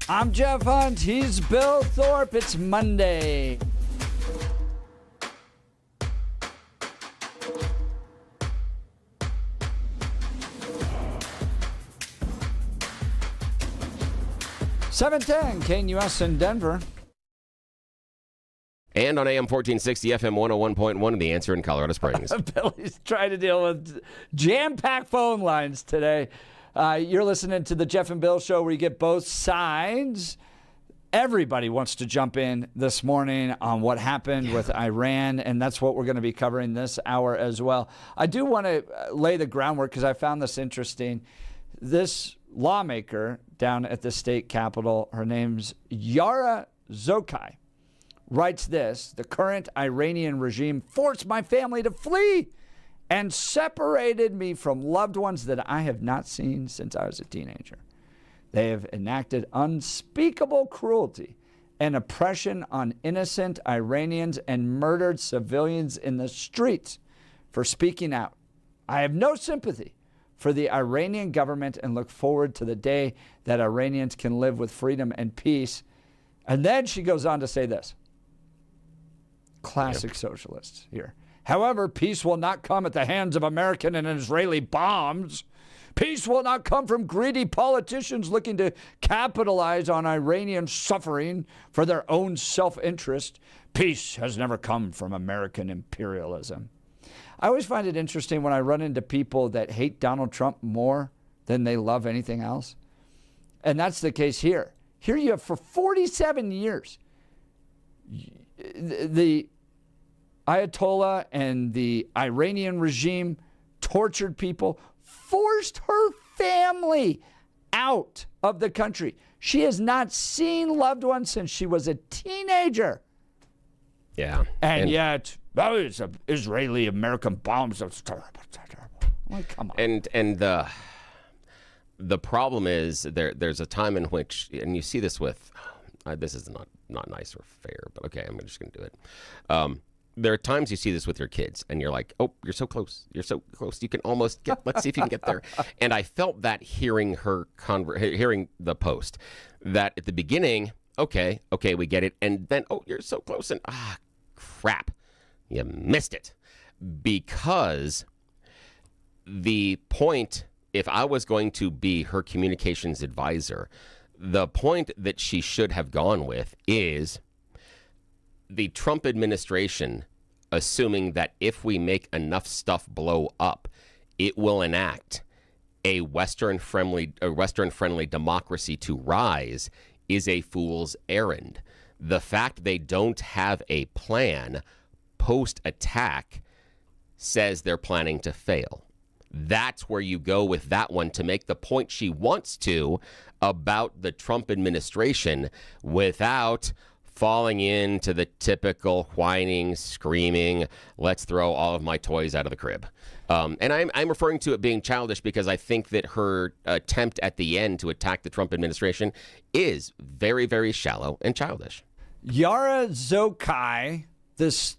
I'm Jeff Hunt. He's Bill Thorpe. It's Monday. .710 KNUS in Denver. And on AM 1460, FM 101.1, The Answer in Colorado Springs. Billy's trying to deal with jam-packed phone lines today. You're listening to the Jeff and Bill Show, where you get both sides. Everybody wants to jump in this morning on what happened with Iran, and that's what we're going to be covering this hour as well. I do want to lay the groundwork because I found this interesting. This lawmaker down at the state capitol, her name's Yara Zokai, writes this: the current Iranian regime forced my family to flee and separated me from loved ones that I have not seen since I was a teenager. They have enacted unspeakable cruelty and oppression on innocent Iranians and murdered civilians in the streets for speaking out. I have no sympathy for the Iranian government and look forward to the day that Iranians can live with freedom and peace. And then she goes on to say this. Classic socialists here. However, peace will not come at the hands of American and Israeli bombs. Peace will not come from greedy politicians looking to capitalize on Iranian suffering for their own self-interest. Peace has never come from American imperialism. I always find it interesting when I run into people that hate Donald Trump more than they love anything else. And that's the case here. Here you have, for 47 years, the Ayatollah and the Iranian regime tortured people, forced her family out of the country. She has not seen loved ones since she was a teenager. Yeah. And yet, it's Israeli-American bombs. It's terrible. Like, come on. And the problem is there's a time in which, and you see this with, this is not nice or fair, but okay, I'm just going to do it. There are times you see this with your kids, and you're like, oh, you're so close. You're so close. You can almost get, let's see if you can get there. And I felt that hearing the post, that at the beginning, okay, we get it. And then, oh, you're so close, and crap, you missed it. Because the point, if I was going to be her communications advisor, the point that she should have gone with is the Trump administration assuming that if we make enough stuff blow up, it will enact a Western-friendly democracy to rise is a fool's errand. The fact they don't have a plan post-attack says they're planning to fail. That's where you go with that one to make the point she wants to about the Trump administration without falling into the typical whining, screaming, let's throw all of my toys out of the crib. And I'm referring to it being childish because I think that her attempt at the end to attack the Trump administration is very, very shallow and childish. Yara Zokai, this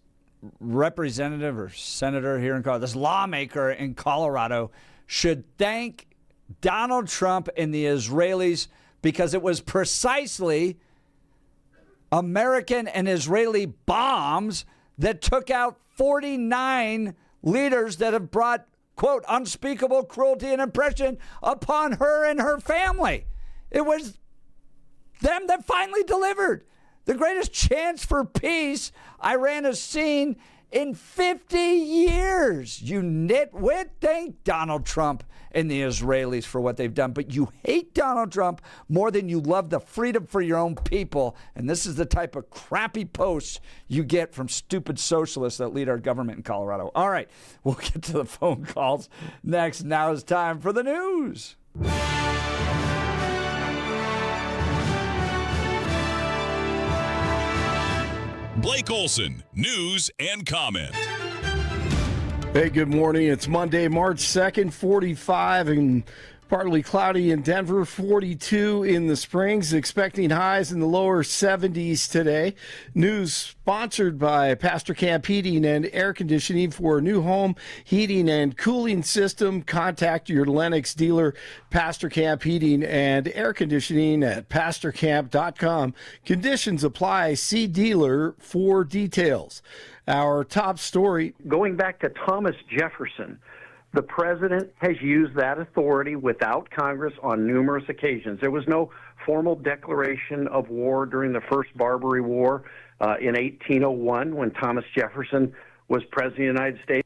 representative or senator here in Colorado, this lawmaker in Colorado, should thank Donald Trump and the Israelis because it was precisely American and Israeli bombs that took out 49 leaders that have brought, quote, unspeakable cruelty and oppression upon her and her family. It was them that finally delivered. The greatest chance for peace Iran has seen in 50 years. You nitwit, thank Donald Trump and the Israelis for what they've done. But you hate Donald Trump more than you love the freedom for your own people. And this is the type of crappy posts you get from stupid socialists that lead our government in Colorado. All right, we'll get to the phone calls next. Now is time for the news. Blake Olson, news and comment. Hey, good morning. It's Monday, March 2nd, 45, and Partly cloudy in Denver, 42 in the Springs, expecting highs in the lower 70s today. News sponsored by Pastor Camp Heating and Air Conditioning. For a new home heating and cooling system, contact your Lennox dealer, Pastor Camp Heating and Air Conditioning at pastorcamp.com. Conditions apply. See dealer for details. Our top story. Going back to Thomas Jefferson, the president has used that authority without Congress on numerous occasions. There was no formal declaration of war during the First Barbary War in 1801 when Thomas Jefferson was president of the United States.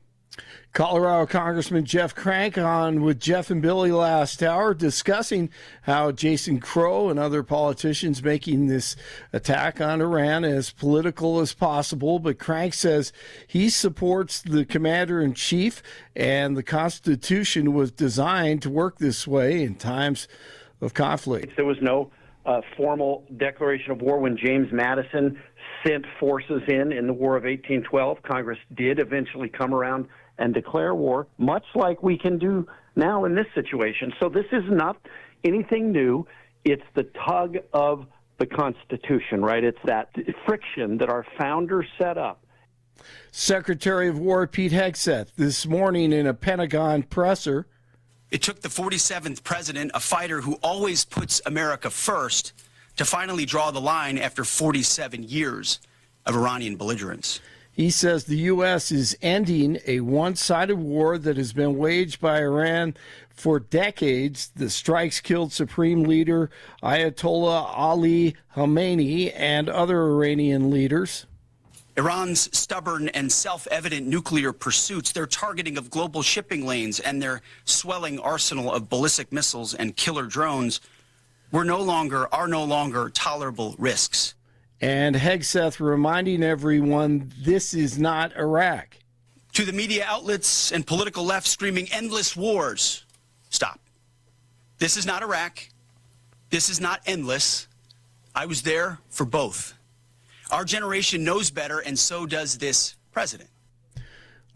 Colorado Congressman Jeff Crank on with Jeff and Billy last hour, discussing how Jason Crow and other politicians making this attack on Iran as political as possible. But Crank says he supports the commander-in-chief, and the Constitution was designed to work this way in times of conflict. There was no formal declaration of war when James Madison sent forces in the War of 1812. Congress did eventually come around and declare war, much like we can do now in this situation. So this is not anything new. It's the tug of the Constitution, right? It's that friction that our founders set up. Secretary of War Pete Hegseth this morning in a Pentagon presser. It took the 47th president, a fighter who always puts America first, to finally draw the line after 47 years of Iranian belligerence. He says the U.S. is ending a one-sided war that has been waged by Iran for decades. The strikes killed Supreme Leader Ayatollah Ali Khamenei and other Iranian leaders. Iran's stubborn and self-evident nuclear pursuits, their targeting of global shipping lanes, and their swelling arsenal of ballistic missiles and killer drones are no longer tolerable risks. And Hegseth reminding everyone this is not Iraq. To the media outlets and political left screaming endless wars, stop. This is not Iraq. This is not endless. I was there for both. Our generation knows better, and so does this president.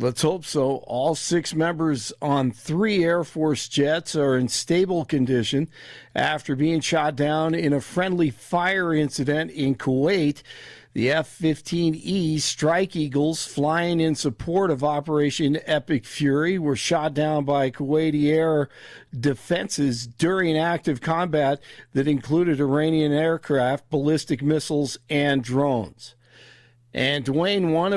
Let's hope so. All 6 members on 3 Air Force jets are in stable condition after being shot down in a friendly fire incident in Kuwait. The F-15E Strike Eagles, flying in support of Operation Epic Fury, were shot down by Kuwaiti air defenses during active combat that included Iranian aircraft, ballistic missiles, and drones. And Dwayne, one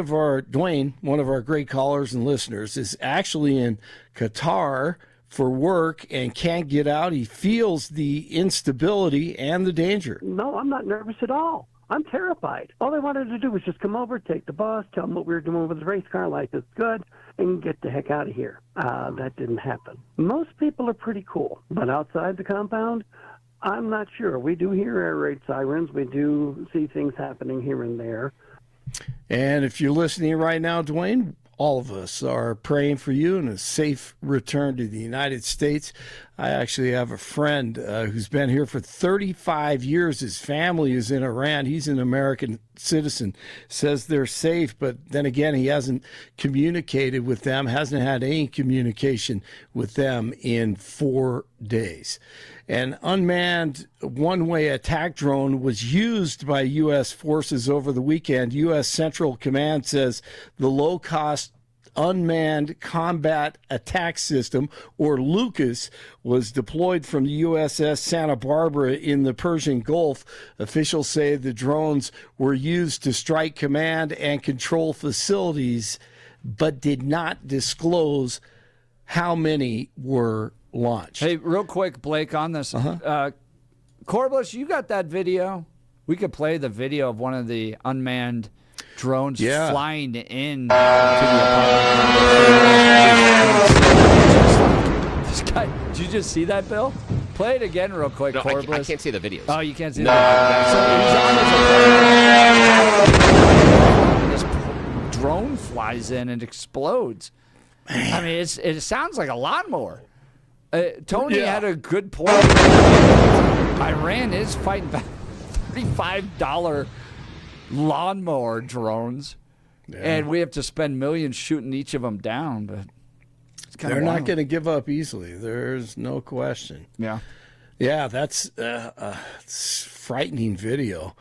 of our great callers and listeners, is actually in Qatar for work and can't get out. He feels the instability and the danger. No, I'm not nervous at all. I'm terrified. All I wanted to do was just come over, take the bus, tell them what we were doing with the race car, life is good, and get the heck out of here. That didn't happen. Most people are pretty cool, but outside the compound, I'm not sure. We do hear air raid sirens. We do see things happening here and there. And if you're listening right now, Dwayne, all of us are praying for you and a safe return to the United States. I actually have a friend who's been here for 35 years. His family is in Iran. He's an American citizen, says they're safe, but then again, he hasn't communicated with them, hasn't had any communication with them in 4 days. An unmanned one-way attack drone was used by U.S. forces over the weekend. U.S. Central Command says the low-cost Unmanned Combat Attack System, or LUCAS, was deployed from the USS Santa Barbara in the Persian Gulf. Officials say the drones were used to strike command and control facilities, but did not disclose how many were launched. Hey, real quick, Blake, on this. Corbliss, you got that video? We could play the video of one of the unmanned drones flying in to the apartment. This guy, did you just see that, Bill? Play it again real quick, No, Corbliss. I can't see the videos. Oh, you can't see No, that? So he's on his apartment. This drone flies in and explodes. I mean, it sounds like a lawnmower. Tony had a good point. Iran is fighting back. $35 lawnmower drones, and we have to spend millions shooting each of them down. But They're not going to give up easily. There's no question. Yeah. Yeah, that's it's frightening video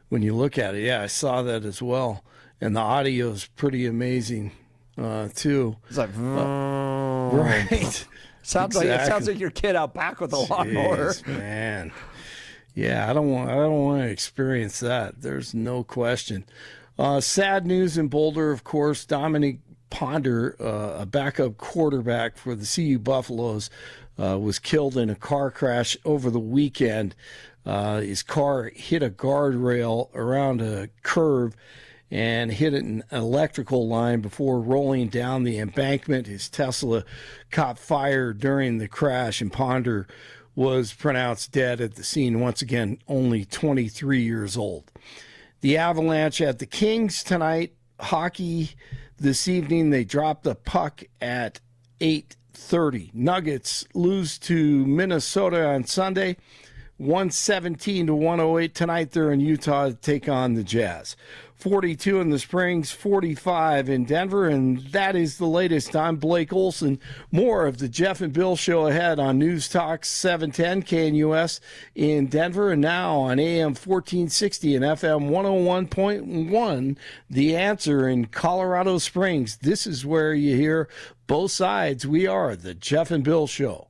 when you look at it. Yeah, I saw that as well. And the audio is pretty amazing, too. It's like, right. Sounds like your kid out back with a lawnmower. Jeez, man. Yeah, I don't want to experience that. There's no question. Sad news in Boulder, of course. Dominic Ponder, a backup quarterback for the CU Buffaloes, was killed in a car crash over the weekend. His car hit a guardrail around a curve and hit an electrical line before rolling down the embankment. His Tesla caught fire during the crash, and Ponder was pronounced dead at the scene. Once again, only 23 years old. The Avalanche at the Kings tonight. Hockey this evening. They dropped the puck at 8:30. Nuggets lose to Minnesota on Sunday, 117-108. Tonight they're in Utah to take on the Jazz. 42 in the Springs, 45 in Denver, and that is the latest. I'm Blake Olson. More of the Jeff and Bill Show ahead on News Talk 710 KNUS in Denver, and now on AM 1460 and FM 101.1, The Answer in Colorado Springs. This is where you hear both sides. We are the Jeff and Bill Show.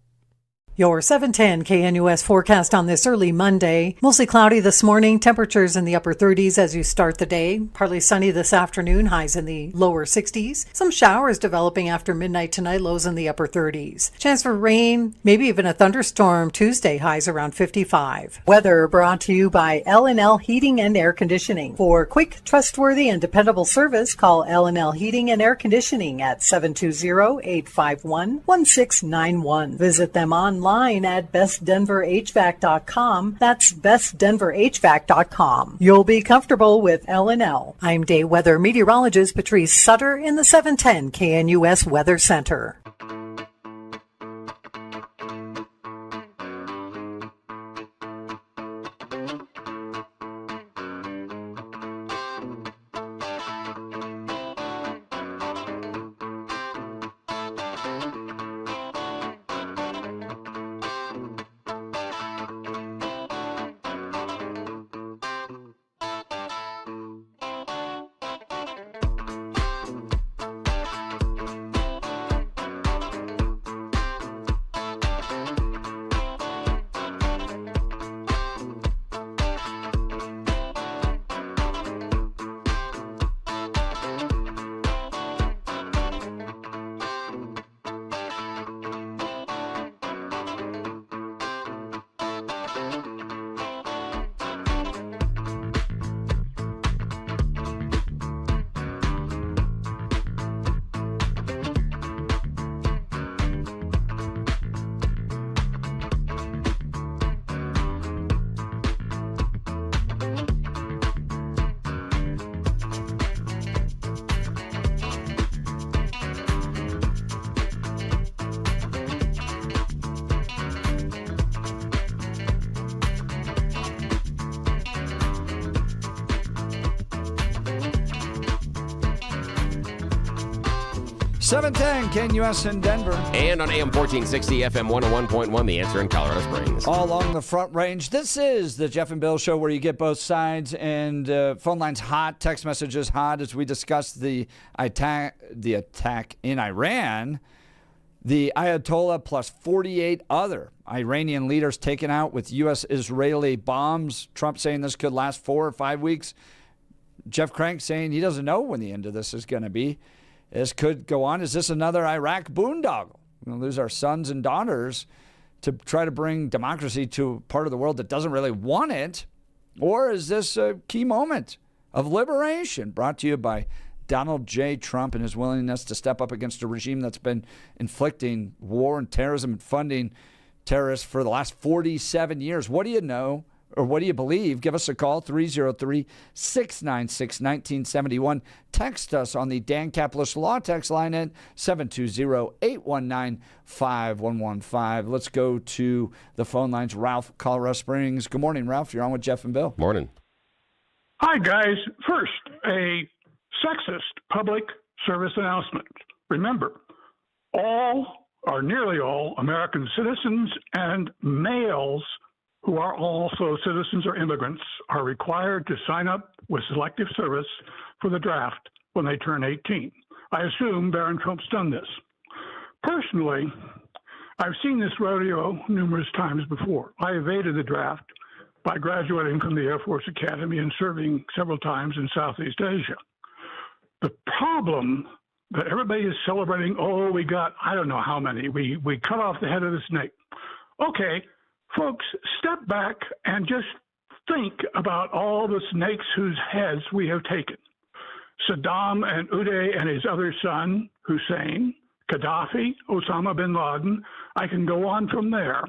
Your 710 KNUS forecast on this early Monday. Mostly cloudy this morning, temperatures in the upper 30s as you start the day. Partly sunny this afternoon, highs in the lower 60s. Some showers developing after midnight tonight, lows in the upper 30s. Chance for rain, maybe even a thunderstorm Tuesday, highs around 55. Weather brought to you by L&L Heating and Air Conditioning. For quick, trustworthy, and dependable service, call L&L Heating and Air Conditioning at 720-851-1691. Visit them online at bestdenverhvac.com. That's bestdenverhvac.com. You'll be comfortable with L&L. I'm day weather meteorologist Patrice Sutter in the 710 KNUS Weather Center. $710 KNUS in Denver. And on AM 1460, FM 101.1, The Answer in Colorado Springs. All along the Front Range. This is the Jeff and Bill Show where you get both sides, and phone lines hot, text messages hot as we discuss the attack in Iran. The Ayatollah plus 48 other Iranian leaders taken out with U.S.-Israeli bombs. Trump saying this could last 4 or 5 weeks. Jeff Crank saying he doesn't know when the end of this is going to be. This could go on. Is this another Iraq boondoggle? We'll lose our sons and daughters to try to bring democracy to a part of the world that doesn't really want it? Or is this a key moment of liberation brought to you by Donald J. Trump and his willingness to step up against a regime that's been inflicting war and terrorism and funding terrorists for the last 47 years? What do you know? Or what do you believe? Give us a call, 303-696-1971. Text us on the Dan Capitalist Law text line at 720-819-5115. Let's go to the phone lines. Ralph, Colorado Springs. Good morning, Ralph. You're on with Jeff and Bill. Morning. Hi, guys. First, a sexist public service announcement. Remember, all, or nearly all, American citizens and males who are also citizens or immigrants are required to sign up with Selective Service for the draft when they turn 18. I assume Barron Trump's done this. Personally, I've seen this rodeo numerous times before. I evaded the draft by graduating from the Air Force Academy and serving several times in Southeast Asia. The problem that everybody is celebrating, oh, we got, I don't know how many, we cut off the head of the snake. Okay, folks, step back and just think about all the snakes whose heads we have taken. Saddam and Uday and his other son, Hussein, Gaddafi, Osama bin Laden, I can go on from there.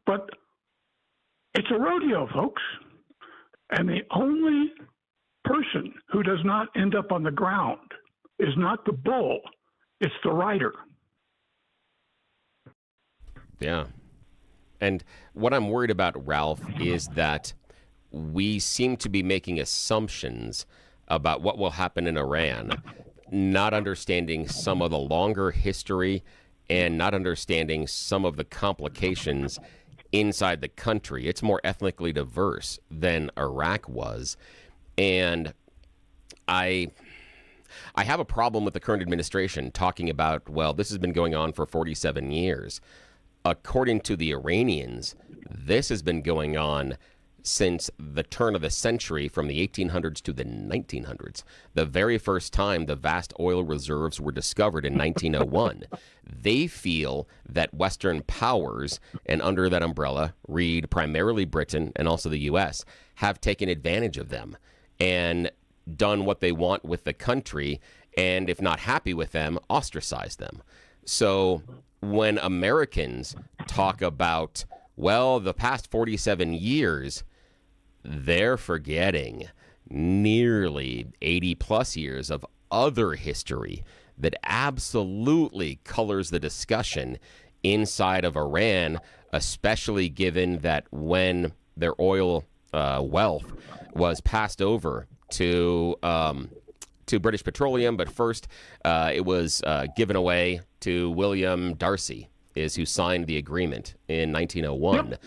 But it's a rodeo, folks. And the only person who does not end up on the ground is not the bull, it's the rider. Yeah. And what I'm worried about, Ralph, is that we seem to be making assumptions about what will happen in Iran, not understanding some of the longer history and not understanding some of the complications inside the country. It's more ethnically diverse than Iraq was. And I have a problem with the current administration talking about, well, this has been going on for 47 years. According to the Iranians, this has been going on since the turn of the century, from the 1800s to the 1900s. The very first time the vast oil reserves were discovered in 1901. They feel that Western powers, and under that umbrella read primarily Britain and also the U.S., have taken advantage of them and done what they want with the country, and if not happy with them, ostracize them. So when Americans talk about, well, the past 47 years, they're forgetting nearly 80 plus years of other history that absolutely colors the discussion inside of Iran, especially given that when their oil wealth was passed over to British Petroleum, but first it was given away to William Darcy, is who signed the agreement in 1901.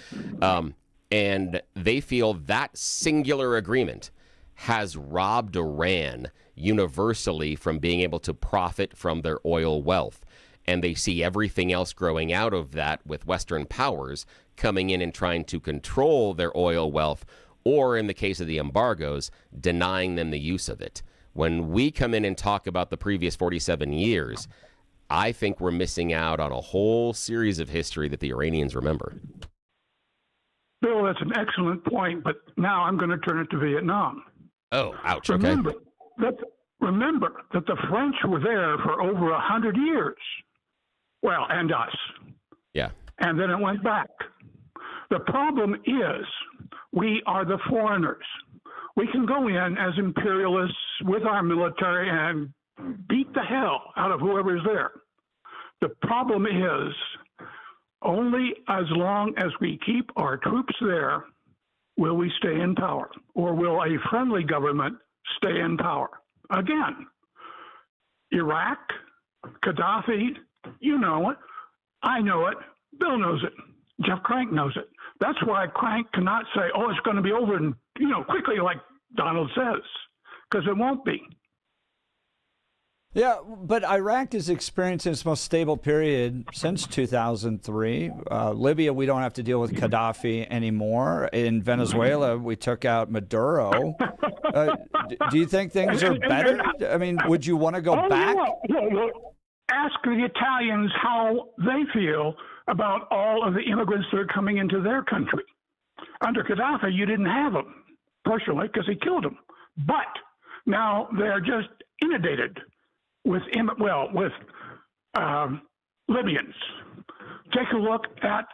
Yep. And they feel that singular agreement has robbed Iran universally from being able to profit from their oil wealth. And they see everything else growing out of that, with Western powers coming in and trying to control their oil wealth, or in the case of the embargoes, denying them the use of it. When we come in and talk about the previous 47 years, I think we're missing out on a whole series of history that the Iranians remember. Bill, that's an excellent point, but now I'm going to turn it to Vietnam. Oh, ouch. Remember okay. that the French were there for over 100 years. Well, and us. Yeah. And then it went back. The problem is we are the foreigners. We can go in as imperialists with our military and beat the hell out of whoever's there. The problem is only as long as we keep our troops there will we stay in power, or will a friendly government stay in power. Again, Iraq, Gaddafi, you know it, I know it, Bill knows it, Jeff Crank knows it. That's why Crank cannot say, oh, it's going to be over and, quickly like Donald says, because it won't be. Yeah, but Iraq is experiencing its most stable period since 2003. Libya, we don't have to deal with Gaddafi anymore. In Venezuela, we took out Maduro. Do you think things are better? I mean, would you want to go back? Well, ask the Italians how they feel about all of the immigrants that are coming into their country. Under Gaddafi, you didn't have them, personally, because he killed them. But now they're just inundated with Libyans. Take a look at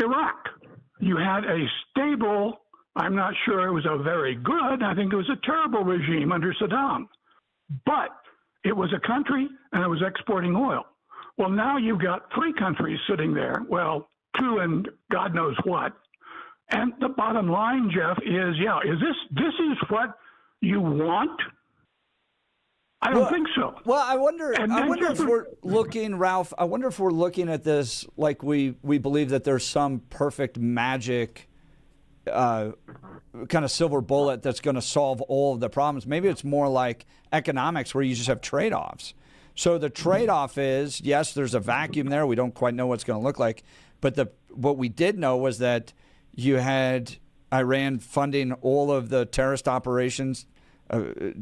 Iraq. You had a stable, I'm not sure it was a very good, I think it was a terrible regime under Saddam. But it was a country and it was exporting oil. Well, now you've got three countries sitting there, well, two and God knows what. And the bottom line, Jeff, is this is what you want? I don't think so. Well, I wonder if Jeffrey, we're looking, Ralph, I wonder if we're looking at this like we believe that there's some perfect magic kind of silver bullet that's going to solve all of the problems. Maybe it's more like economics where you just have trade-offs. So the trade-off is, yes, there's a vacuum there. We don't quite know what's going to look like. But what we did know was that you had Iran funding all of the terrorist operations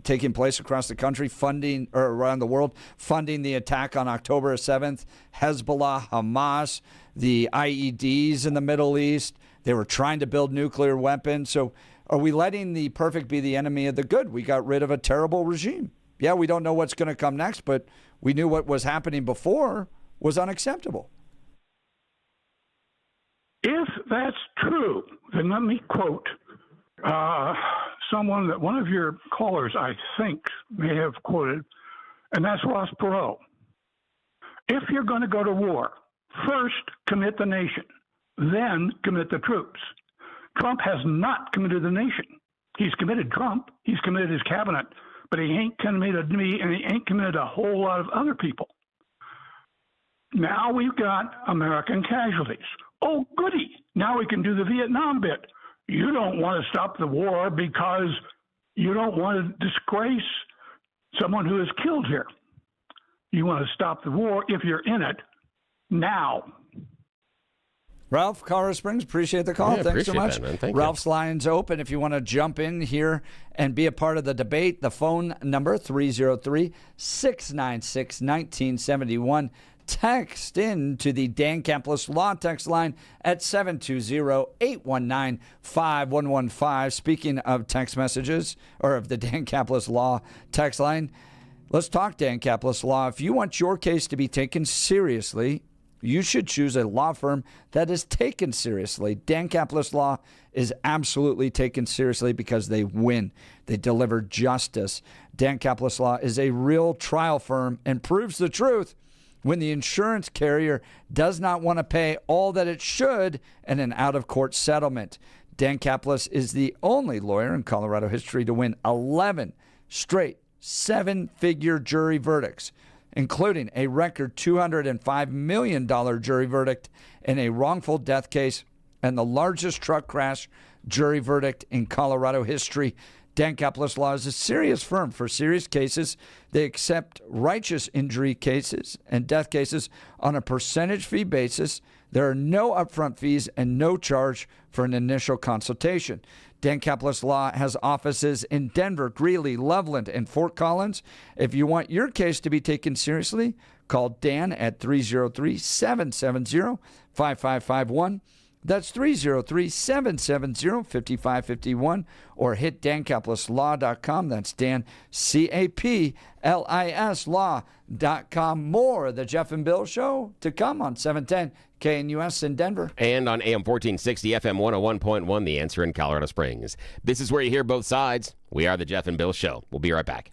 taking place across the country, funding, or around the world, funding the attack on October 7th, Hezbollah, Hamas, the IEDs in the Middle East. They were trying to build nuclear weapons. So are we letting the perfect be the enemy of the good? We got rid of a terrible regime. Yeah, we don't know what's going to come next, but we knew what was happening before was unacceptable. If that's true, then let me quote someone that one of your callers, I think, may have quoted, and that's Ross Perot. If you're going to go to war, first commit the nation, then commit the troops. Trump has not committed the nation. He's committed Trump. He's committed his cabinet, but he ain't committed me, and he ain't committed a whole lot of other people. Now we've got American casualties. Oh, goody. Now we can do the Vietnam bit. You don't want to stop the war because you don't want to disgrace someone who is killed here. You want to stop the war if you're in it now. Ralph, Colorado Springs, appreciate the call. Yeah, Thanks so much. that, man. Thank Ralph's line's open if you want to jump in here and be a part of the debate. The phone number, 303-696-1971. Text in to the Dan Caplis Law text line at 720-819-5115. Speaking of text messages, or of the Dan Caplis Law text line, let's talk Dan Caplis Law. If you want your case to be taken seriously, you should choose a law firm that is taken seriously. Dan Caplis Law is absolutely taken seriously because they win. They deliver justice. Dan Caplis Law is a real trial firm and proves the truth when the insurance carrier does not want to pay all that it should in an out-of-court settlement. Dan Caplis is the only lawyer in Colorado history to win 11 straight seven-figure jury verdicts, including a record $205 million jury verdict in a wrongful death case and the largest truck crash jury verdict in Colorado history. Dan Caplis Law is a serious firm for serious cases. They accept righteous injury cases and death cases on a percentage fee basis. There are no upfront fees and no charge for an initial consultation. Dan Caplis Law has offices in Denver, Greeley, Loveland, and Fort Collins. If you want your case to be taken seriously, call Dan at 303-770-5551. That's 303-770-5551, or hit dancaplisLaw.com. That's Dan, C-A-P-L-I-S law.com. More of the Jeff and Bill Show to come on 710 KNUS in Denver. And on AM 1460, FM 101.1, The Answer in Colorado Springs. This is where you hear both sides. We are the Jeff and Bill Show. We'll be right back.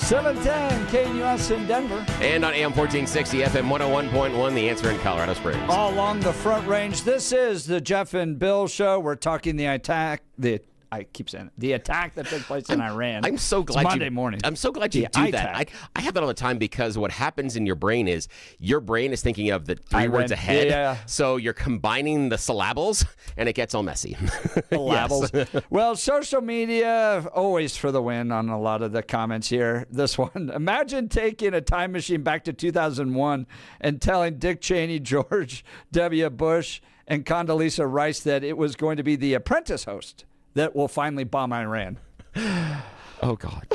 710 KNUS in Denver. And on AM 1460, FM 101.1, The Answer in Colorado Springs. All along the Front Range. This is the Jeff and Bill Show. We're talking the attack that took place in Iran. I'm so glad Monday morning. I'm so glad you do that. I have that all the time because what happens in your brain is your brain is thinking of the three words ahead. Yeah. So you're combining the syllables, and it gets all messy. Syllables. Well, social media always for the win on a lot of the comments here. This one: imagine taking a time machine back to 2001 and telling Dick Cheney, George W. Bush, and Condoleezza Rice that it was going to be the Apprentice host that will finally bomb Iran. Oh, God.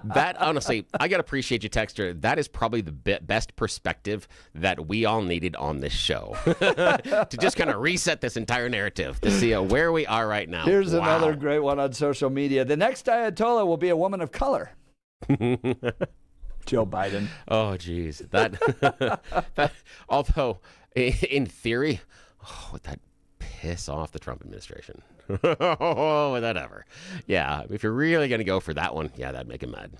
That, honestly, I got to appreciate you, Texter. That is probably the best perspective that we all needed on this show. To just kind of reset this entire narrative to see where we are right now. Here's another great one on social media. The next Ayatollah will be a woman of color. Joe Biden. Oh, geez. That although, in theory, would that piss off the Trump administration? Whatever. Yeah, if you're really going to go for that one, that'd make him mad.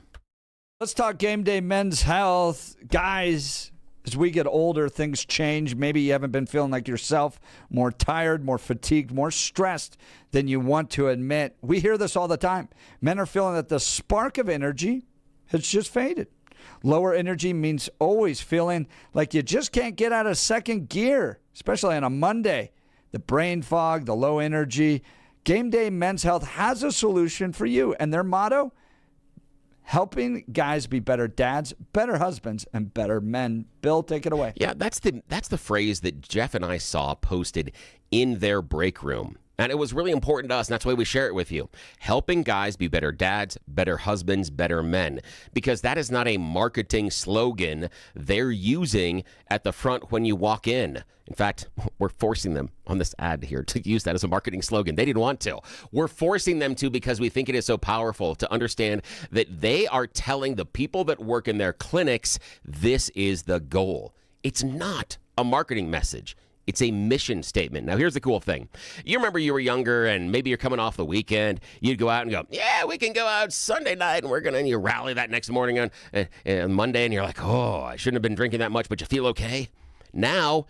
Let's talk game day men's health. Guys, as we get older, things change. Maybe you haven't been feeling like yourself, more tired, more fatigued, more stressed than you want to admit. We hear this all the time. Men are feeling that the spark of energy has just faded. Lower energy means always feeling like you just can't get out of second gear, especially on a Monday. The brain fog, the low energy. Game Day Men's Health has a solution for you. And their motto, helping guys be better dads, better husbands, and better men. Bill, take it away. Yeah, that's the phrase that Jeff and I saw posted in their break room. And it was really important to us, and that's why we share it with you. Helping guys be better dads, better husbands, better men. Because that is not a marketing slogan they're using at the front when you walk in. In fact, we're forcing them on this ad here to use that as a marketing slogan. They didn't want to. We're forcing them to because we think it is so powerful to understand that they are telling the people that work in their clinics, this is the goal. It's not a marketing message. It's a mission statement. Now, here's the cool thing. You remember you were younger and maybe you're coming off the weekend. You'd go out and go, yeah, we can go out Sunday night and you rally that next morning on Monday and you're like, oh, I shouldn't have been drinking that much, but you feel okay? Now,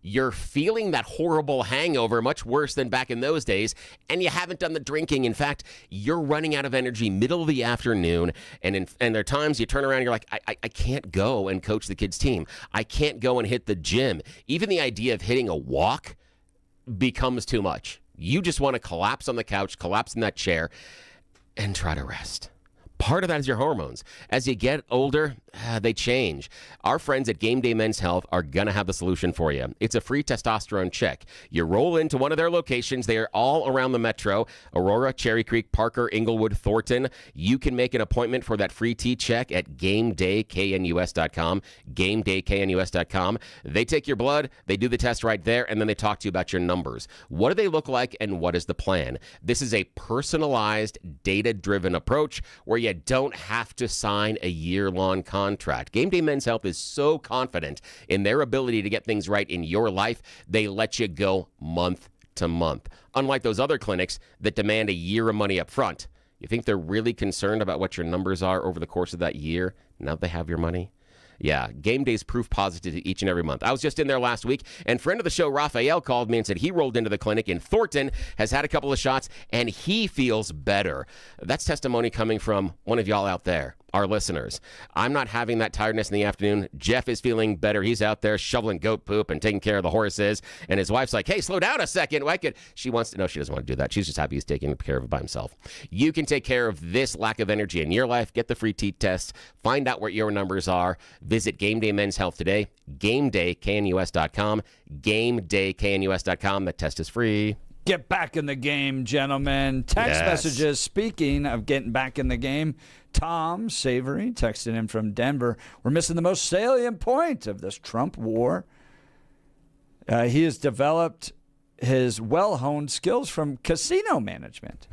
you're feeling that horrible hangover, much worse than back in those days, and you haven't done the drinking. In fact, you're running out of energy middle of the afternoon, and there are times you turn around and you're like, I can't go and coach the kids' team. I can't go and hit the gym. Even the idea of hitting a walk becomes too much. You just want to collapse on the couch, collapse in that chair, and try to rest. Part of that is your hormones. As you get older, they change. Our friends at Game Day Men's Health are going to have the solution for you. It's a free testosterone check. You roll into one of their locations. They are all around the metro: Aurora, Cherry Creek, Parker, Inglewood, Thornton. You can make an appointment for that free T-check at GameDayKNUS.com, GameDayKNUS.com. They take your blood, they do the test right there, and then they talk to you about your numbers. What do they look like, and what is the plan? This is a personalized, data-driven approach where you don't have to sign a year-long contract. Game Day Men's Health is so confident in their ability to get things right in your life, they let you go month to month. Unlike those other clinics that demand a year of money up front. You think they're really concerned about what your numbers are over the course of that year now that they have your money? Yeah, Game Day's proof positive each and every month. I was just in there last week, and friend of the show, Raphael, called me and said he rolled into the clinic in Thornton, has had a couple of shots, and he feels better. That's testimony coming from one of y'all out there, our listeners. I'm not having that tiredness in the afternoon. Jeff is feeling better. He's out there shoveling goat poop and taking care of the horses, and his wife's like, hey, slow down a second. She doesn't want to do that. She's just happy he's taking care of it by himself. You can take care of this lack of energy in your life. Get the free T-test. Find out what your numbers are. Visit Game Day Men's Health today. GameDayKNUS.com. GameDayKNUS.com. That test is free. Get back in the game, gentlemen. Text messages. Speaking of getting back in the game, Tom Savory texted in from Denver. We're missing the most salient point of this Trump war. He has developed his well-honed skills from casino management.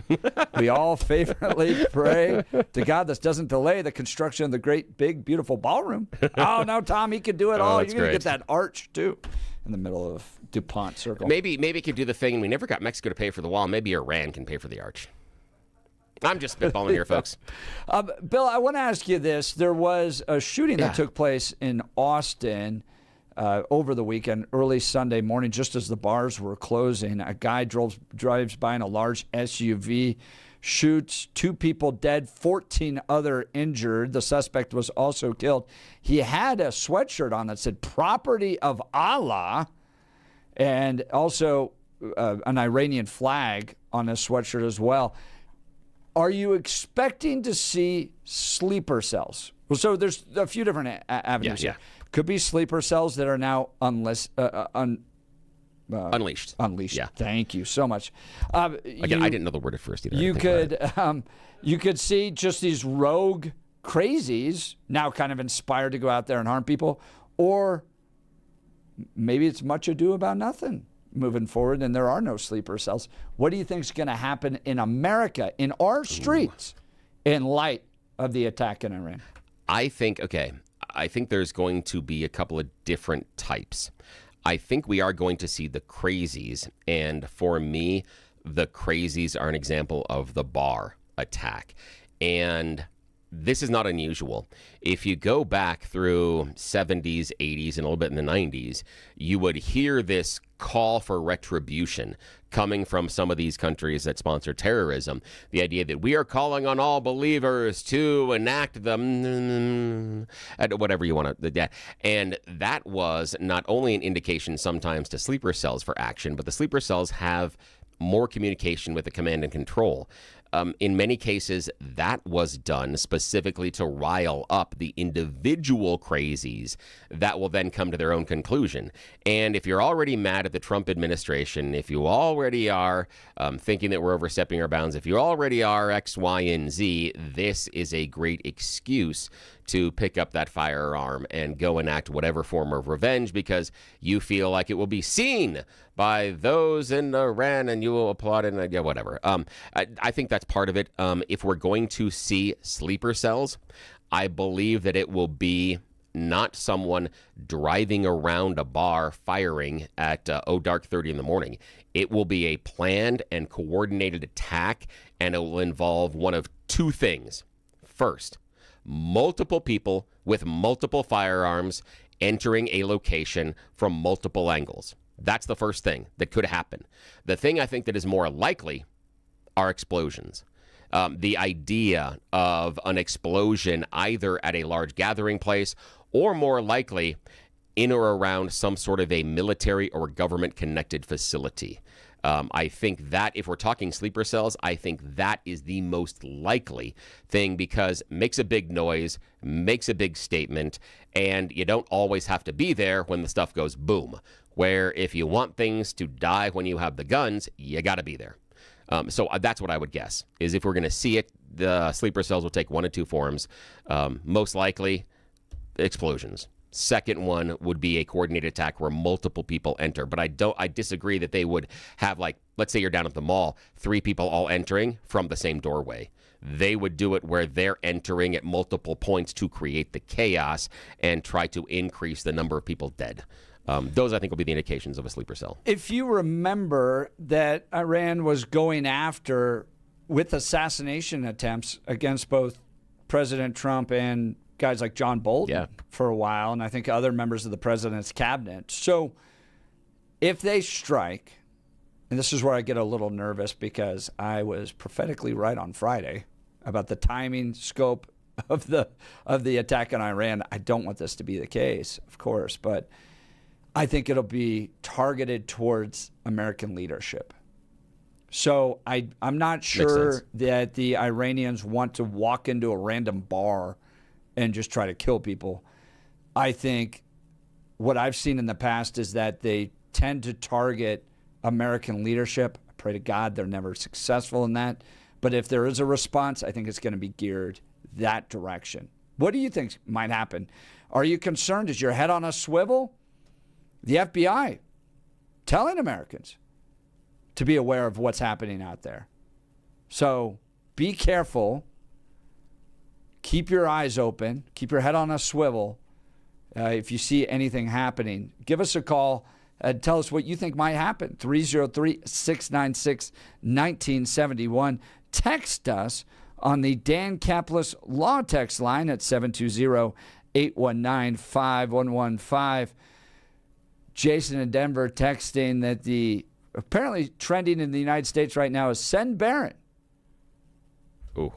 We all fervently pray to God this doesn't delay the construction of the great, big, beautiful ballroom. Oh, no, Tom, he could do it all. You're going to get that arch, too, in the middle of DuPont Circle. Maybe it could do the thing. We never got Mexico to pay for the wall. Maybe Iran can pay for the arch. I'm just spitballing here, folks. Bill, I want to ask you this. There was a shooting that took place in Austin over the weekend, early Sunday morning, just as the bars were closing. A guy drives by in a large SUV, shoots, 2 people dead, 14 other injured. The suspect was also killed. He had a sweatshirt on that said "Property of Allah," and also an Iranian flag on his sweatshirt as well. Are you expecting to see sleeper cells? Well, so there's a few different avenues here. Could be sleeper cells that are now unleashed. Unleashed. Yeah. Thank you so much. Again, I didn't know the word at first either. You could see just these rogue crazies now kind of inspired to go out there and harm people, or maybe it's much ado about nothing moving forward, and there are no sleeper cells. What do you think is going to happen in America, in our streets, in light of the attack in Iran? I think there's going to be a couple of different types. I think we are going to see the crazies, and for me, the crazies are an example of the bar attack. And this is not unusual. If you go back through 70s, 80s, and a little bit in the 90s, you would hear this call for retribution coming from some of these countries that sponsor terrorism. The idea that we are calling on all believers to enact them, whatever you want to. And that was not only an indication sometimes to sleeper cells for action, but the sleeper cells have more communication with the command and control. In many cases, that was done specifically to rile up the individual crazies that will then come to their own conclusion. And if you're already mad at the Trump administration, if you already are thinking that we're overstepping our bounds, if you already are X, Y, and Z, this is a great excuse to pick up that firearm and go enact whatever form of revenge because you feel like it will be seen by those in Iran and you will applaud it and whatever. I think that's part of it. If we're going to see sleeper cells, I believe that it will be not someone driving around a bar firing at dark 30 in the morning. It will be a planned and coordinated attack, and it will involve one of 2 things. First, multiple people with multiple firearms entering a location from multiple angles. That's the first thing that could happen. The thing I think that is more likely are explosions. The idea of an explosion either at a large gathering place or more likely in or around some sort of a military or government-connected facility. I think that if we're talking sleeper cells, I think that is the most likely thing because it makes a big noise, makes a big statement, and you don't always have to be there when the stuff goes boom. Where if you want things to die when you have the guns, you got to be there. So that's what I would guess, is if we're going to see it, the sleeper cells will take 1 of 2 forms. Most likely, explosions. Second one would be a coordinated attack where multiple people enter. But I disagree that they would have, like, let's say you're down at the mall, 3 people all entering from the same doorway. They would do it where they're entering at multiple points to create the chaos and try to increase the number of people dead. Those, I think, will be the indications of a sleeper cell. If you remember that Iran was going after, with assassination attempts against both President Trump and guys like John Bolton for a while, and I think other members of the president's cabinet. So if they strike, and this is where I get a little nervous because I was prophetically right on Friday about the timing, scope of the attack on Iran. I don't want this to be the case, of course, but I think it'll be targeted towards American leadership. So I'm not sure that the Iranians want to walk into a random bar and just try to kill people. I think what I've seen in the past is that they tend to target American leadership. I pray to God they're never successful in that. But if there is a response, I think it's going to be geared that direction. What do you think might happen? Are you concerned? Is your head on a swivel? The FBI telling Americans to be aware of what's happening out there. So be careful. Keep your eyes open. Keep your head on a swivel. If you see anything happening, give us a call Tell us what you think might happen. 303-696-1971. Text us on the Dan Caplis Law text line at 720-819-5115. Jason in Denver texting that the apparently trending in the United States right now is send Barron. Ooh.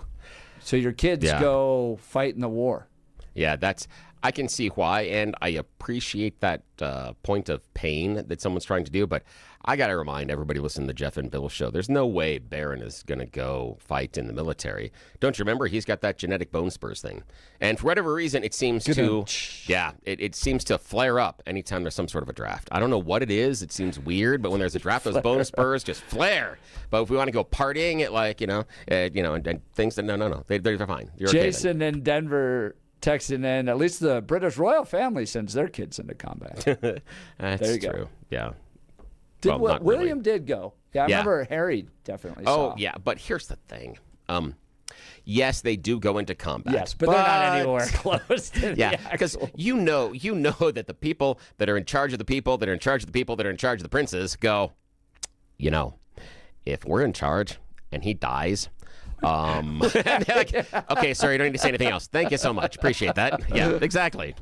So your kids go fight in the war. Yeah, I can see why, and I appreciate that point of pain that someone's trying to do, but I got to remind everybody listening to the Jeff and Bill show, there's no way Barron is going to go fight in the military. Don't you remember? He's got that genetic bone spurs thing. And for whatever reason, it seems to, it seems to flare up anytime there's some sort of a draft. I don't know what it is. It seems weird, but when there's a draft, those bone spurs just flare. But if we want to go partying at and things, no, they're fine. You're Jason okay in Denver texting in, at least the British royal family sends their kids into combat. That's there you true. Go. Yeah. William did go. Yeah, I remember Harry definitely saw. Oh, yeah, but here's the thing. Yes, they do go into combat. Yes, but they're not anywhere close to the because you know that the people that are in charge of the people that are in charge of the people that are in charge of the princes go, if we're in charge and he dies, okay, sir, you don't need to say anything else. Thank you so much. Appreciate that. Yeah, exactly.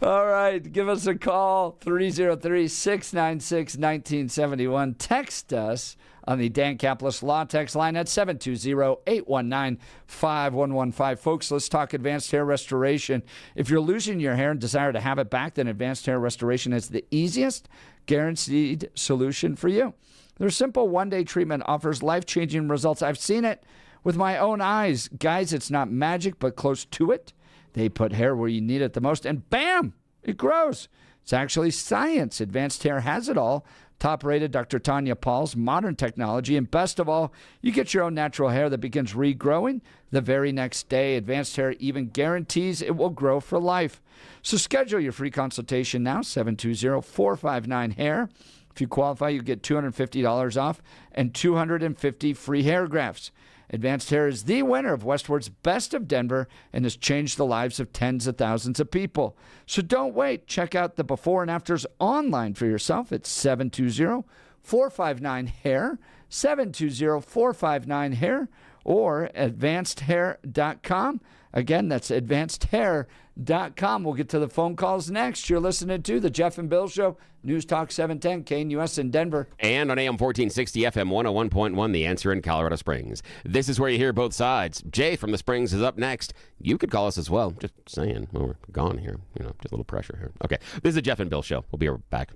All right, give us a call, 303-696-1971. Text us on the Dan Caplis Law text line at 720-819-5115. Folks, let's talk advanced hair restoration. If you're losing your hair and desire to have it back, then advanced hair restoration is the easiest, guaranteed solution for you. Their simple one-day treatment offers life-changing results. I've seen it with my own eyes. Guys, it's not magic, but close to it. They put hair where you need it the most, and bam, it grows. It's actually science. Advanced Hair has it all. Top-rated Dr. Tanya Paul's modern technology, and best of all, you get your own natural hair that begins regrowing the very next day. Advanced Hair even guarantees it will grow for life. So schedule your free consultation now, 720-459-HAIR. If you qualify, you get $250 off and 250 free hair grafts. Advanced Hair is the winner of Westward's Best of Denver and has changed the lives of tens of thousands of people. So don't wait. Check out the before and afters online for yourself. It's 720-459-HAIR, 720-459-HAIR, or advancedhair.com. Again, that's advancedhair.com. We'll get to the phone calls next. You're listening to The Jeff and Bill Show, News Talk 710, KNUS in Denver. And on AM 1460, FM 101.1, The Answer in Colorado Springs. This is where you hear both sides. Jay from the Springs is up next. You could call us as well. Just saying. Well, we're gone here. Just a little pressure here. Okay. This is The Jeff and Bill Show. We'll be right back.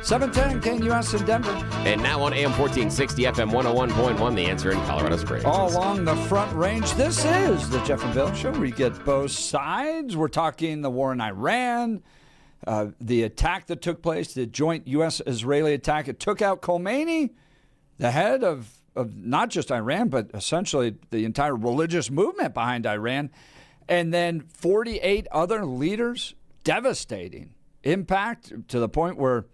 710 KNUS in Denver. And now on AM 1460, FM 101.1, The Answer in Colorado Springs. All along the Front Range, this is the Jeff and Bill Show, where you get both sides. We're talking the war in Iran, the attack that took place, the joint U.S.-Israeli attack. It took out Khamenei, the head of not just Iran, but essentially the entire religious movement behind Iran. And then 48 other leaders, devastating impact to the point where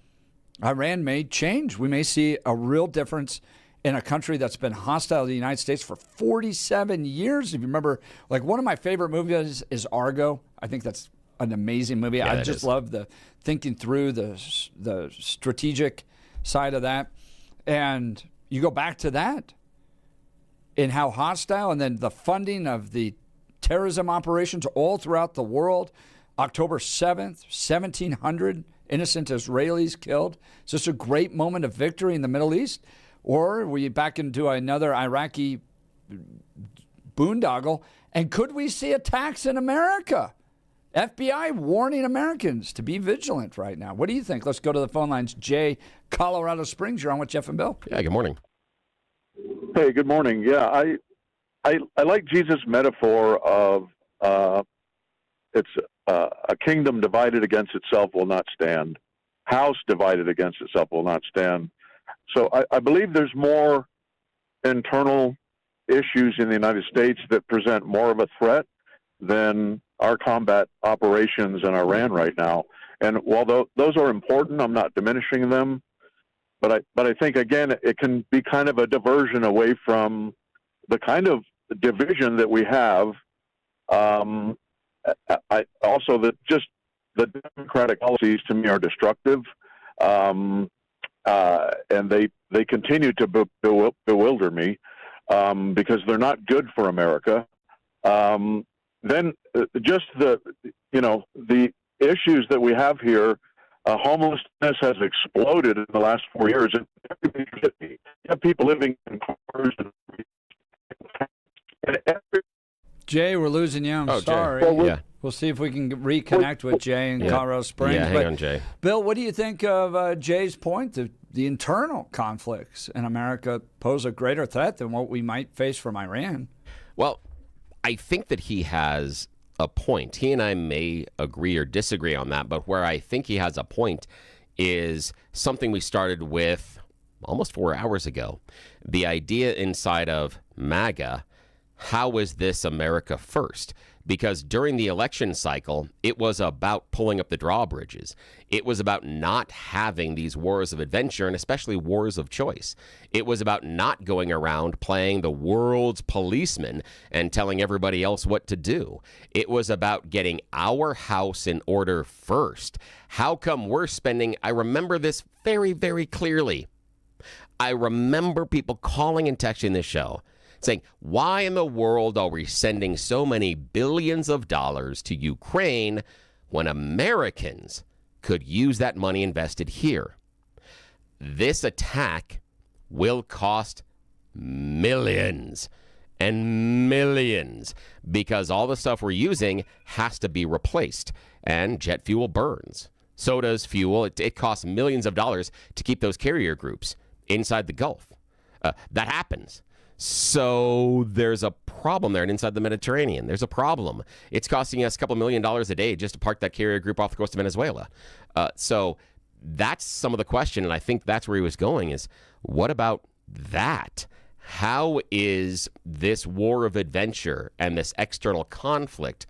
Iran may change. We may see a real difference in a country that's been hostile to the United States for 47 years. If you remember, like one of my favorite movies is Argo. I think that's an amazing movie. Yeah, I just love the thinking through the strategic side of that. And you go back to that and how hostile, and then the funding of the terrorism operations all throughout the world. October 7th, 1,700 innocent Israelis killed. Is this a great moment of victory in the Middle East? Or are we back into another Iraqi boondoggle? And could we see attacks in America? FBI warning Americans to be vigilant right now. What do you think? Let's go to the phone lines. Jay, Colorado Springs, you're on with Jeff and Bill. Yeah, good morning. Hey, good morning. Yeah, I like Jesus' metaphor of it's a kingdom divided against itself will not stand. House divided against itself will not stand. So I believe there's more internal issues in the United States that present more of a threat than our combat operations in Iran right now. And while those are important, I'm not diminishing them. But I think, again, it can be kind of a diversion away from the kind of division that we have. I also that just the democratic policies to me are destructive, and they continue to bewilder me because they're not good for America. Then just the issues that we have here, homelessness has exploded in the last 4 years. You have people living in cars and Jay, we're losing you. I'm sorry. Well, We'll see if we can reconnect with Jay in Colorado Springs. Yeah, hang on, Jay. Bill, what do you think of Jay's point that the internal conflicts in America pose a greater threat than what we might face from Iran? Well, I think that he has a point. He and I may agree or disagree on that, but where I think he has a point is something we started with almost 4 hours ago. The idea inside of MAGA, how is this America first? Because during the election cycle, it was about pulling up the drawbridges. It was about not having these wars of adventure and especially wars of choice. It was about not going around playing the world's policeman and telling everybody else what to do. It was about getting our house in order first. How come we're spending, I remember this very, very clearly. I remember people calling and texting this show saying, why in the world are we sending so many billions of dollars to Ukraine when Americans could use that money invested here? This attack will cost millions and millions because all the stuff we're using has to be replaced. And jet fuel burns. So does fuel. It costs millions of dollars to keep those carrier groups inside the Gulf. That happens. So there's a problem there, and inside the Mediterranean, there's a problem. It's costing us a couple $1 million a day just to park that carrier group off the coast of Venezuela. So that's some of the question, and I think that's where he was going is, what about that? How is this war of adventure and this external conflict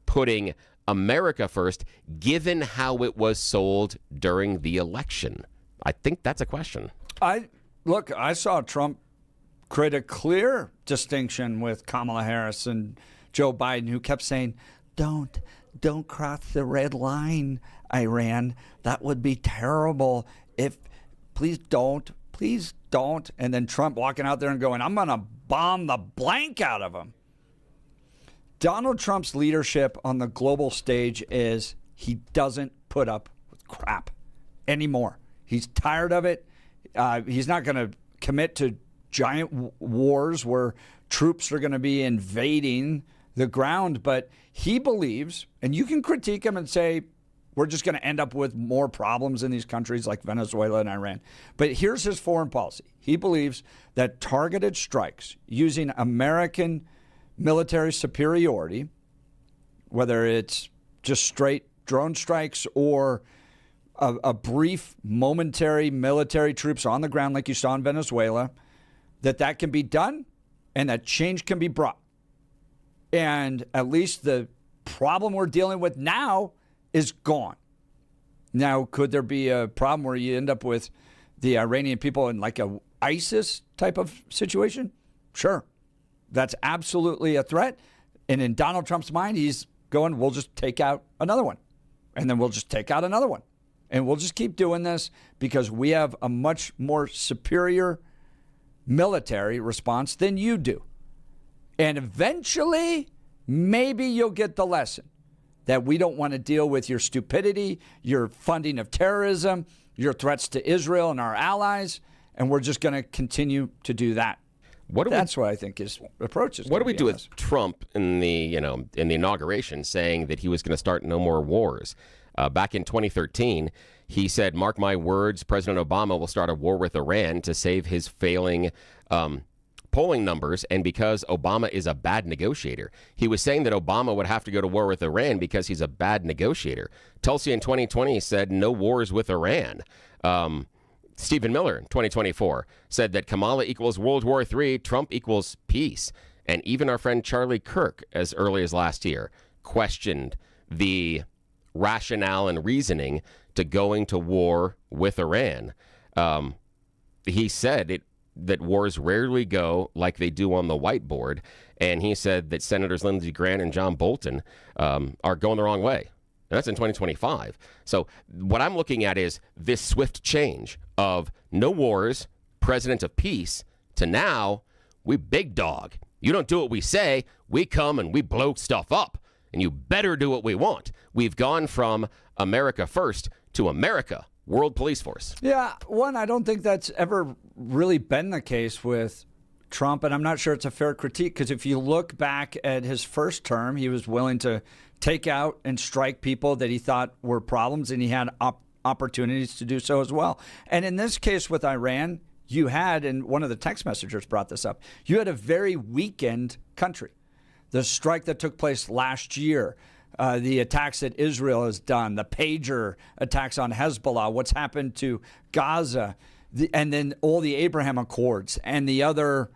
putting America first, given how it was sold during the election? I think that's a question. I saw Trump create a clear distinction with Kamala Harris and Joe Biden, who kept saying, don't cross the red line, Iran. That would be terrible. Please don't. And then Trump walking out there and going, I'm going to bomb the blank out of them. Donald Trump's leadership on the global stage is he doesn't put up with crap anymore. He's tired of it. He's not going to commit to giant wars where troops are going to be invading the ground, but he believes, and you can critique him and say, We're just going to end up with more problems in these countries like Venezuela and Iran. But here's his foreign policy. He believes that targeted strikes using American military superiority, whether it's just straight drone strikes or a brief momentary military troops on the ground like you saw in Venezuela, that can be done and that change can be brought. And at least the problem we're dealing with now is gone. Now, could there be a problem where you end up with the Iranian people in like a ISIS type of situation? Sure. That's absolutely a threat. And in Donald Trump's mind, he's going, we'll just take out another one. And then we'll just take out another one. And we'll just keep doing this because we have a much more superior military response than you do. And eventually, maybe you'll get the lesson that we don't want to deal with your stupidity, your funding of terrorism, your threats to Israel and our allies, and we're just going to continue to do that. That's what I think his approach is. What do we do with Trump in the inauguration saying that he was going to start no more wars? Back in 2013, he said, "Mark my words, President Obama will start a war with Iran to save his failing polling numbers, and because Obama is a bad negotiator." He was saying that Obama would have to go to war with Iran because he's a bad negotiator. Tulsi in 2020 said no wars with Iran. Stephen Miller in 2024 said that Kamala equals World War III, Trump equals peace. And even our friend Charlie Kirk, as early as last year, questioned the rationale and reasoning to going to war with Iran. He said that wars rarely go like they do on the whiteboard. And he said that Senators Lindsey Graham and John Bolton are going the wrong way. And that's in 2025. So what I'm looking at is this swift change of no wars, president of peace, to now we big dog. You don't do what we say, we come and we blow stuff up. And you better do what we want. We've gone from America first to America, world police force. Yeah, I don't think that's ever really been the case with Trump, and I'm not sure it's a fair critique, because if you look back at his first term, he was willing to take out and strike people that he thought were problems, and he had opportunities to do so as well. And in this case with Iran, you had, and one of the text messengers brought this up, you had a very weakened country. The strike that took place last year, the attacks that Israel has done, the pager attacks on Hezbollah, what's happened to Gaza, and then all the Abraham Accords and the other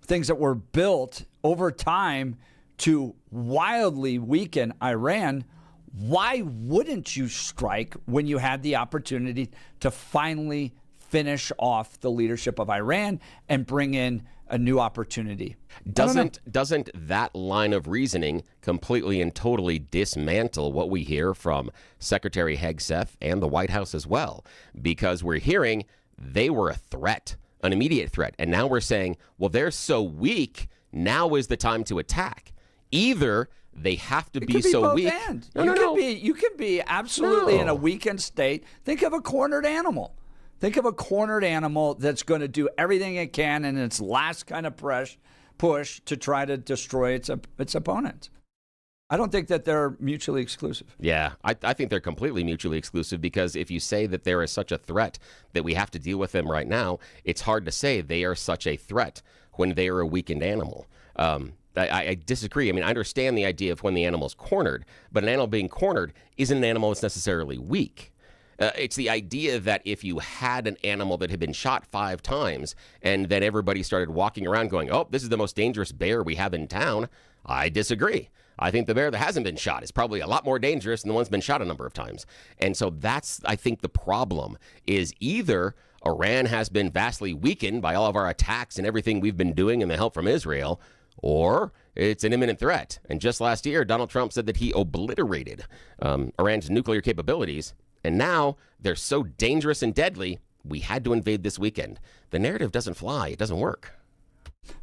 things that were built over time to wildly weaken Iran. Why wouldn't you strike when you had the opportunity to finally finish off the leadership of Iran and bring in a new opportunity? Doesn't that line of reasoning completely and totally dismantle what we hear from Secretary Hegseth and the White House as well? Because we're hearing they were a threat, an immediate threat. And now we're saying, well, they're so weak, now is the time to attack. Either they have to be so weak. You can be absolutely in a weakened state. Think of a cornered animal. Think of a cornered animal that's going to do everything it can in its last kind of push to try to destroy its opponent. I don't think that they're mutually exclusive. Yeah, I think they're completely mutually exclusive, because if you say that there is such a threat that we have to deal with them right now, it's hard to say they are such a threat when they are a weakened animal. I disagree. I mean, I understand the idea of when the animal's cornered, but an animal being cornered isn't an animal that's necessarily weak. It's the idea that if you had an animal that had been shot 5 times and then everybody started walking around going, oh, this is the most dangerous bear we have in town, I disagree. I think the bear that hasn't been shot is probably a lot more dangerous than the one that's been shot a number of times. And so that's, I think, the problem is either Iran has been vastly weakened by all of our attacks and everything we've been doing and the help from Israel, or it's an imminent threat. And just last year, Donald Trump said that he obliterated Iran's nuclear capabilities. And now they're so dangerous and deadly, we had to invade this weekend. The narrative doesn't fly. It doesn't work.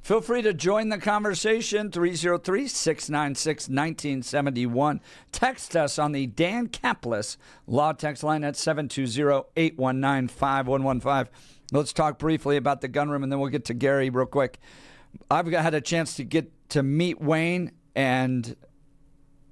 Feel free to join the conversation, 303-696-1971. Text us on the Dan Caplis Law Text line at 720-819-5115. Let's talk briefly about the gun room, and then we'll get to Gary real quick. I've had a chance to get to meet Wayne and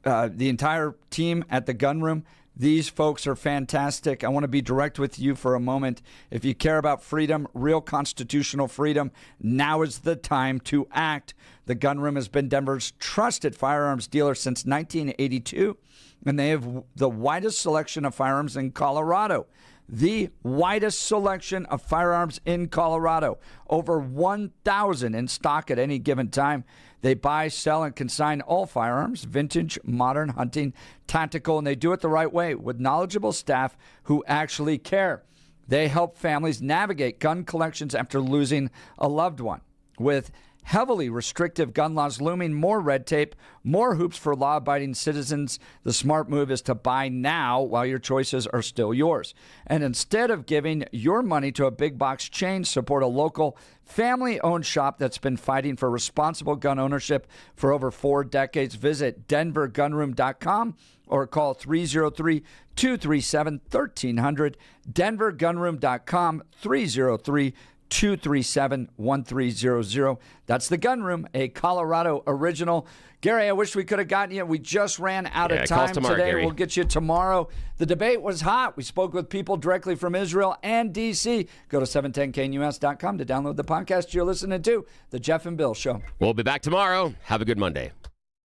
the entire team at the gun room. These folks are fantastic. I want to be direct with you for a moment. If you care about freedom, real constitutional freedom, now is the time to act. The Gun Room has been Denver's trusted firearms dealer since 1982, and they have the widest selection of firearms in Colorado. The widest selection of firearms in Colorado. Over 1,000 in stock at any given time. They buy, sell, and consign all firearms, vintage, modern, hunting, tactical, and they do it the right way with knowledgeable staff who actually care. They help families navigate gun collections after losing a loved one. With heavily restrictive gun laws looming, more red tape, more hoops for law-abiding citizens, the smart move is to buy now while your choices are still yours. And instead of giving your money to a big box chain, support a local family-owned shop that's been fighting for responsible gun ownership for over 4 decades. Visit denvergunroom.com or call 303-237-1300. denvergunroom.com, 303-237-1300. That's the Gun Room, a Colorado original. Gary, I wish we could have gotten you. We just ran out of time tomorrow, today. Gary. We'll get you tomorrow. The debate was hot. We spoke with people directly from Israel and D.C. Go to 710knus.com to download the podcast you're listening to, The Jeff and Bill Show. We'll be back tomorrow. Have a good Monday.